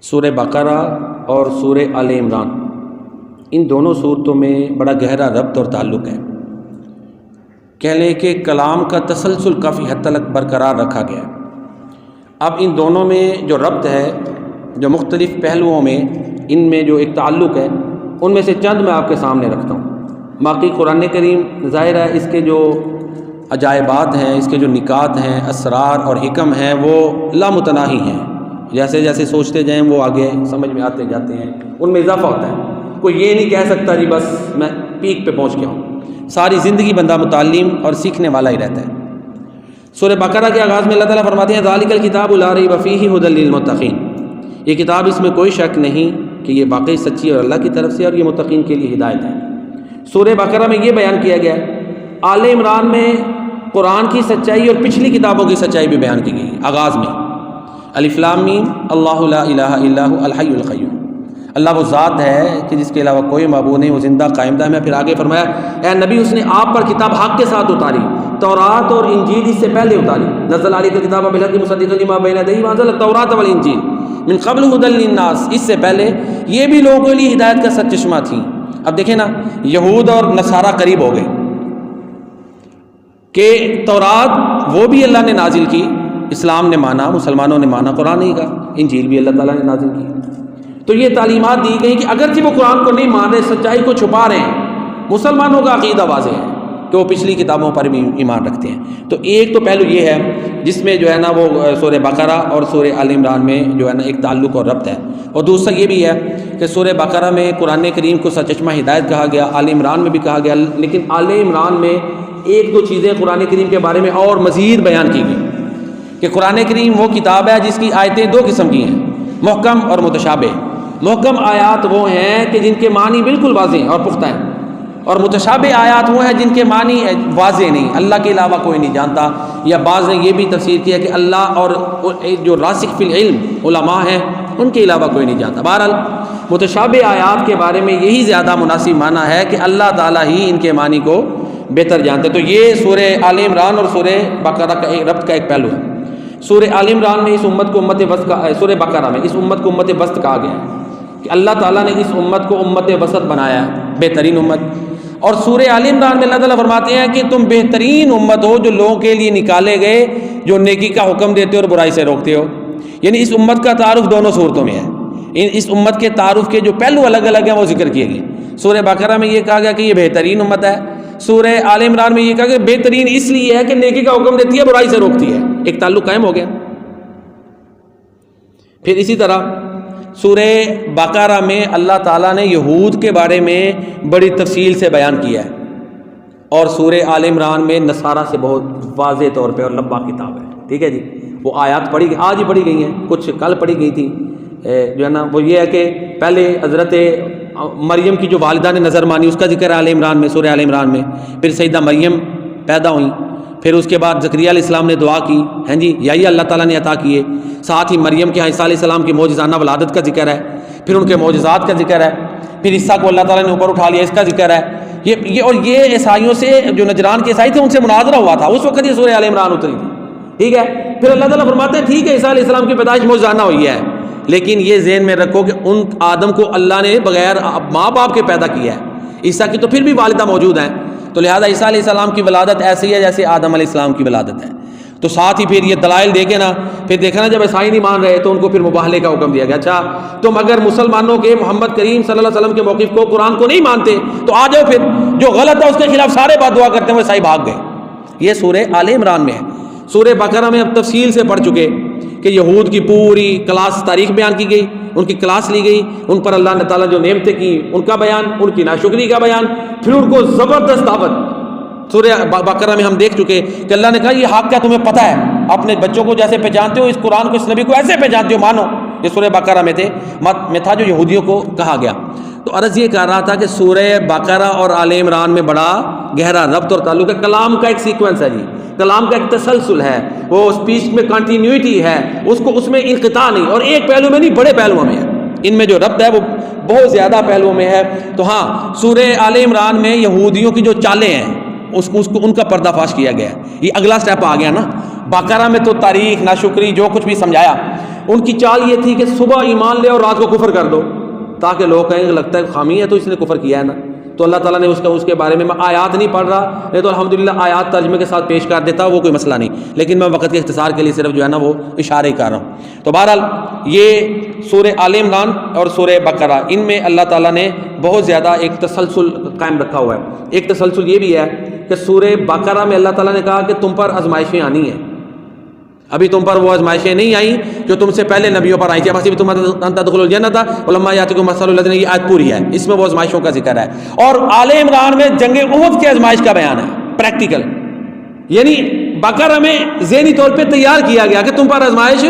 سورہ بقرہ اور سورہ آل عمران، ان دونوں صورتوں میں بڑا گہرا ربط اور تعلق ہے۔ کہہ لیں کہ کلام کا تسلسل کافی حد تک برقرار رکھا گیا ہے۔ اب ان دونوں میں جو ربط ہے، جو مختلف پہلوؤں میں ان میں جو ایک تعلق ہے، ان میں سے چند میں آپ کے سامنے رکھتا ہوں۔ باقی قرآن کریم ظاہر ہے اس کے جو عجائبات ہیں، اس کے جو نکات ہیں، اسرار اور حکم ہیں، وہ لامتناہی ہیں۔ جیسے جیسے سوچتے جائیں وہ آگے سمجھ میں آتے جاتے ہیں، ان میں اضافہ ہوتا ہے۔ کوئی یہ نہیں کہہ سکتا جی بس میں پیک پہ پہنچ گیا ہوں، ساری زندگی بندہ متعلم اور سیکھنے والا ہی رہتا ہے۔ سورہ بقرہ کے آغاز میں اللہ تعالیٰ فرماتے ہیں ذالک الکتاب لا ریب فیہ ھدی للمتقین، یہ کتاب اس میں کوئی شک نہیں کہ یہ واقعی سچی اور اللہ کی طرف سے، اور یہ متقین کے لیے ہدایت ہے۔ سورہ بقرہ میں یہ بیان کیا گیا ہے، آل عمران میں قرآن کی سچائی اور پچھلی کتابوں کی سچائی بھی بیان کی گئی آغاز میں۔ الف لام میم اللہ لا الہ الا ھو الحی القیوم، اللہ وہ ذات ہے کہ جس کے علاوہ کوئی معبود نہیں، وہ زندہ قائم دائم ہے۔ پھر آگے فرمایا اے نبی اس نے آپ پر کتاب حق کے ساتھ اتاری، تورات اور انجیل اس سے پہلے اتاری۔ نزل علیک الکتاب بالحق مصدقا لما بین یدیہ وانزل التوراۃ والانجیل من قبل ھدی للناس، اس سے پہلے یہ بھی لوگوں کے لیے ہدایت کا سرچشمہ تھی۔ اب دیکھیں نا، یہود اور نصارہ قریب ہو گئے کہ تورات وہ بھی اللہ نے نازل کی، اسلام نے مانا، مسلمانوں نے مانا، قرآن نہیں کہا، انجیل بھی اللہ تعالیٰ نے نازل کی۔ تو یہ تعلیمات دی گئی کہ اگرچہ وہ قرآن کو نہیں مان رہے، سچائی کو چھپا رہے ہیں، مسلمانوں کا عقیدہ واضح ہے کہ وہ پچھلی کتابوں پر بھی ایمان رکھتے ہیں۔ تو ایک تو پہلو یہ ہے جس میں جو ہے نا وہ سورہ بقرہ اور سورہ آل عمران میں جو ہے نا ایک تعلق اور ربط ہے، اور دوسرا یہ بھی ہے کہ سورہ بقرہ میں قرآن کریم کو سرچشمہ ہدایت کہا گیا، آل عمران میں بھی کہا گیا، لیکن آل عمران میں ایک دو چیزیں قرآن کریم کے بارے میں اور مزید بیان کی گئی کہ قرآن کریم وہ کتاب ہے جس کی آیتیں دو قسم کی ہیں، محکم اور متشابہ۔ محکم آیات وہ ہیں کہ جن کے معنی بالکل واضح اور پختہ ہیں، اور متشابہ آیات وہ ہیں جن کے معنی واضح نہیں، اللہ کے علاوہ کوئی نہیں جانتا، یا بعض نے یہ بھی تفسیر کیا کہ اللہ اور جو راسخ فی العلم علماء ہیں ان کے علاوہ کوئی نہیں جانتا۔ بہرحال متشابہ آیات کے بارے میں یہی زیادہ مناسب معنی ہے کہ اللہ تعالیٰ ہی ان کے معنی کو بہتر جانتے۔ تو یہ سورہ آل عمران اور سورہ بقرہ کا ایک ربط کا ایک پہلو ہے۔ سورہ آل عمران میں اس امت کو امت وسط کا، سورہ بقرہ میں اس امت کو امت وسط کہا گیا ہے کہ اللہ تعالیٰ نے اس امت کو امت وسط بنایا ہے، بہترین امت۔ اور سورہ آل عمران میں اللہ تعالیٰ فرماتے ہیں کہ تم بہترین امت ہو جو لوگوں کے لیے نکالے گئے، جو نیکی کا حکم دیتے ہو اور برائی سے روکتے ہو۔ یعنی اس امت کا تعارف دونوں صورتوں میں ہے، اس امت کے تعارف کے جو پہلو الگ الگ ہیں وہ ذکر کیے گئے۔ سورہ بقرہ میں یہ کہا گیا کہ یہ بہترین امت ہے، سورہ آل عمران میں یہ کہا کہ بہترین اس لیے ہے کہ نیکی کا حکم دیتی ہے، برائی سے روکتی ہے، ایک تعلق قائم ہو گیا۔ پھر اسی طرح سورہ بقرہ میں اللہ تعالیٰ نے یہود کے بارے میں بڑی تفصیل سے بیان کیا ہے، اور سورہ آل عمران میں نصارہ سے بہت واضح طور پہ اور لمبا کتاب ہے، ٹھیک ہے جی۔ وہ آیات پڑھی گئی، آج ہی پڑھی گئی ہیں، کچھ کل پڑھی گئی تھی، جو ہے نا وہ یہ ہے کہ پہلے حضرت مریم کی جو والدہ نے نظر مانی اس کا ذکر ہے آل عمران میں، سورہ آل عمران میں۔ پھر سیدہ مریم پیدا ہوئیں، پھر اس کے بعد زکریا علیہ السلام نے دعا کی، ہیں جی، یہی اللہ تعالیٰ نے عطا کیے۔ ساتھ ہی مریم کے عیسیٰ علیہ السلام کی معجزانہ ولادت کا ذکر ہے، پھر ان کے معجزات کا ذکر ہے، پھر عیسیٰ کو اللہ تعالیٰ نے اوپر اٹھا لیا، اس کا ذکر ہے۔ یہ عیسائیوں سے، جو نجران کے عیسائی تھے ان سے مناظرہ ہوا تھا، اس وقت یہ سورہ آل عمران اتری تھی، ٹھیک ہے۔ پھر اللہ تعالیٰ فرماتے ہیں ٹھیک ہے عیسیٰ علیہ السلام کی پیدائش معجزانہ ہوئی ہے، لیکن یہ ذہن میں رکھو کہ ان آدم کو اللہ نے بغیر ماں باپ کے پیدا کیا ہے، عیسیٰ کی تو پھر بھی والدہ موجود ہیں، تو لہذا عیسیٰ علیہ السلام کی ولادت ایسی ہے جیسے آدم علیہ السلام کی ولادت ہے۔ تو ساتھ ہی پھر یہ دلائل دے کے نا، پھر دیکھا نا جب عیسائی نہیں مان رہے تو ان کو پھر مباہلے کا حکم دیا گیا، اچھا تم اگر مسلمانوں کے محمد کریم صلی اللہ علیہ وسلم کے موقف کو، قرآن کو نہیں مانتے تو آ جاؤ، پھر جو غلط ہے اس کے خلاف سارے بات دعا کرتے ہیں، وہ عیسائی بھاگ گئے۔ یہ سورہ آل عمران میں ہے۔ سورہ بقرہ میں اب تفصیل سے پڑھ چکے کہ یہود کی پوری کلاس تاریخ بیان کی گئی، ان کی کلاس لی گئی، ان پر اللہ تعالیٰ جو نعمتیں کی ان کا بیان، ان کی ناشکری کا بیان، پھر ان کو زبردست دعوت۔ سورہ بقرہ میں ہم دیکھ چکے کہ اللہ نے کہا یہ حق کیا تمہیں پتہ ہے، اپنے بچوں کو جیسے پہچانتے ہو اس قرآن کو، اس نبی کو ایسے پہچانتے ہو، مانو۔ یہ سورہ بقرہ میں تھا جو یہودیوں کو کہا گیا۔ تو عرض یہ کہہ رہا تھا کہ سورہ بقرہ اور آل عمران میں بڑا گہرا ربط اور تعلق ہے، کلام کا ایک سیکوینس ہے جی، کلام کا ایک تسلسل ہے، وہ اسپیچ میں کنٹینیوٹی ہے، اس میں انقطاع نہیں، اور ایک پہلو میں نہیں بڑے پہلوؤں میں ہے، ان میں جو ربط ہے وہ بہت زیادہ پہلوؤں میں ہے۔ تو ہاں، سورہ آل عمران میں یہودیوں کی جو چالیں ہیں ان کا پردہ فاش کیا گیا ہے، یہ اگلا سٹیپ آ گیا نا۔ بقرہ میں تو تاریخ ناشکری جو کچھ بھی سمجھایا، ان کی چال یہ تھی کہ صبح ایمان لے اور رات کو کفر کر دو، تاکہ لوگ کہیں کہ لگتا ہے خامی ہے تو اس نے کفر کیا ہے نا. تو اللہ تعالیٰ نے اس کے بارے میں آیات نہیں پڑھ رہا، نہیں تو الحمدللہ آیات ترجمے کے ساتھ پیش کر دیتا، وہ کوئی مسئلہ نہیں، لیکن میں وقت کے اختصار کے لیے صرف جو ہے نا وہ اشارے کر رہا ہوں. تو بہرحال یہ سورہ آل عمران اور سورہ بقرہ، ان میں اللہ تعالیٰ نے بہت زیادہ ایک تسلسل قائم رکھا ہوا ہے. ایک تسلسل یہ بھی ہے کہ سورہ بقرہ میں اللہ تعالیٰ نے کہا کہ تم پر آزمائشیں آنی ہیں. ابھی تم پر وہ آزمائشیں نہیں آئیں جو تم سے پہلے نبیوں پر آئی تھی. بس تم ان تدخلوا الجنۃ ولما یاتکم مثل الذین، یہ آیت پوری ہے، اس میں وہ آزمائشوں کا ذکر ہے. اور آل عمران میں جنگ احد کی آزمائش کا بیان ہے، پریکٹیکل. یعنی بقرہ میں ذہنی طور پہ تیار کیا گیا کہ تم پر آزمائش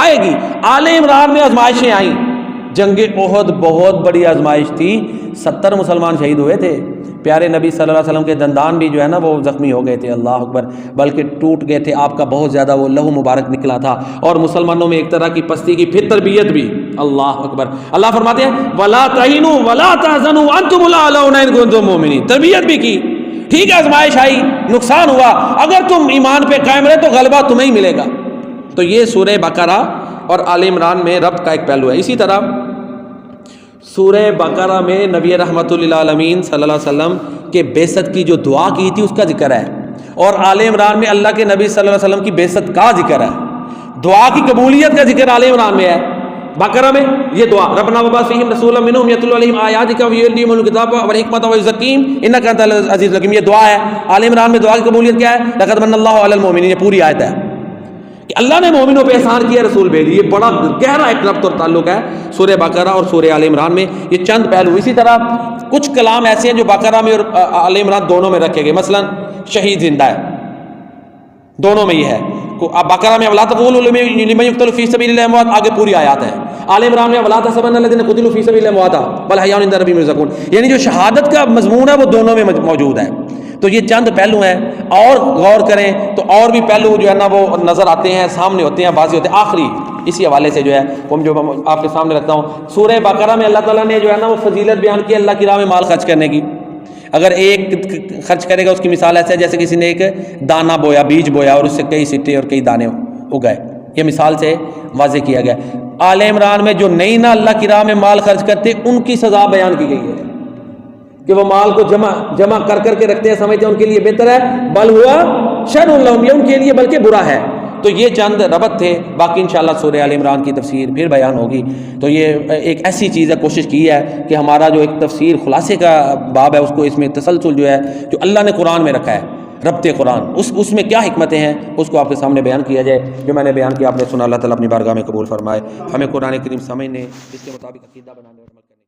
آئے گی. آل عمران میں آزمائشیں آئیں. جنگ احد بہت بڑی آزمائش تھی، 70 مسلمان شہید ہوئے تھے. پیارے نبی صلی اللہ علیہ وسلم کے دندان بھی جو ہے نا وہ زخمی ہو گئے تھے، اللہ اکبر، بلکہ ٹوٹ گئے تھے. آپ کا بہت زیادہ وہ لہو مبارک نکلا تھا، اور مسلمانوں میں ایک طرح کی پستی کی پھر تربیت بھی. اللہ اکبر. اللہ فرماتے ہیں وَلَا تَهِنُوا وَلَا تَحْزَنُوا وَأَنْتُمُ الْأَعْلَوْنَ إِن كُنتُم مُؤْمِنِينَ. تربیت بھی کی. ٹھیک ہے آزمائش آئی، نقصان ہوا، اگر تم ایمان پہ قائم رہے تو غلبہ تمہیں ہی ملے گا. تو یہ سورہ بقرہ اور آل عمران میں ربط کا ایک پہلو ہے. اسی طرح سورہ بقرہ میں نبی رحمت للعالمین صلی اللہ علیہ وسلم کے بعثت کی جو دعا کی تھی اس کا ذکر ہے، اور آل عمران میں اللہ کے نبی صلی اللہ علیہ وسلم کی بعثت کا ذکر ہے. دعا کی قبولیت کا ذکر آل عمران میں ہے. بقرہ میں یہ دعا ربنا وبعث فیہم رسولا منہم یتلو علیہم آیاتک ویعلمہم الکتاب والحکمۃ ویزکیہم انک انت العزیز الحکیم. یہ دعا ہے. آل عمران میں دعا کی قبولیت کیا ہے؟ لقد من اللہ علی المؤمنین. یہ پوری آیت ہے کہ اللہ نے مومنوں پہ احسان کیا، رسول بھیجی. یہ بڑا گہرا ایک ربط اور تعلق ہے سورہ بقرہ اور سورہ آل عمران میں. یہ چند پہلو. اسی طرح کچھ کلام ایسے ہیں جو بقرہ میں اور آل عمران دونوں میں رکھے گئے. مثلا شہید زندہ ہے، دونوں میں یہ ہے. اب بقرہ میں ولا تقولوا لمن يقتل في سبيل الله اموات، آگے پوری آیات ہے. آل عمران میں ولا تحسبن الذين قتلوا في سبيل الله امواتا بل احياء عند ربهم يرزقون. یعنی جو شہادت کا مضمون ہے وہ دونوں میں موجود ہے. تو یہ چند پہلو ہیں، اور غور کریں تو اور بھی پہلو جو ہے نا وہ نظر آتے ہیں، سامنے ہوتے ہیں، واضح ہوتے ہیں. آخری اسی حوالے سے جو ہے جو آپ کے سامنے رکھتا ہوں، سورہ بقرہ میں اللہ تعالیٰ نے جو ہے نا وہ فضیلت بیان کی اللہ کی راہ میں مال خرچ کرنے کی. اگر ایک خرچ کرے گا اس کی مثال ایسے ہے جیسے کسی نے ایک دانہ بویا، بیج بویا، اور اس سے کئی سٹے اور کئی دانے اگائے. یہ مثال سے واضح کیا گیا. آل عمران میں جو نہیں نہ اللہ کی راہ میں مال خرچ کرتے ان کی سزا بیان کی گئی ہے کہ وہ مال کو جمع کر کے رکھتے ہیں، سمجھتے ہیں ان کے لیے بہتر ہے، بل ہوا شر لہم، یہ ان کے لیے بلکہ برا ہے. تو یہ چند ربط تھے. باقی انشاءاللہ سورہ آل عمران کی تفسیر پھر بیان ہوگی. تو یہ ایک ایسی چیز ہے، کوشش کی ہے کہ ہمارا جو ایک تفسیر خلاصے کا باب ہے اس کو اس میں تسلسل جو ہے جو اللہ نے قرآن میں رکھا ہے، ربط قرآن، اس میں کیا حکمتیں ہیں اس کو آپ کے سامنے بیان کیا جائے. جو میں نے بیان کیا آپ نے سنا، اللہ تعالیٰ اپنی بارگاہ میں قبول فرمائے. ہمیں قرآن کریم سمجھنے، اس کے مطابق عقیدہ بنانے اور عمل کرنے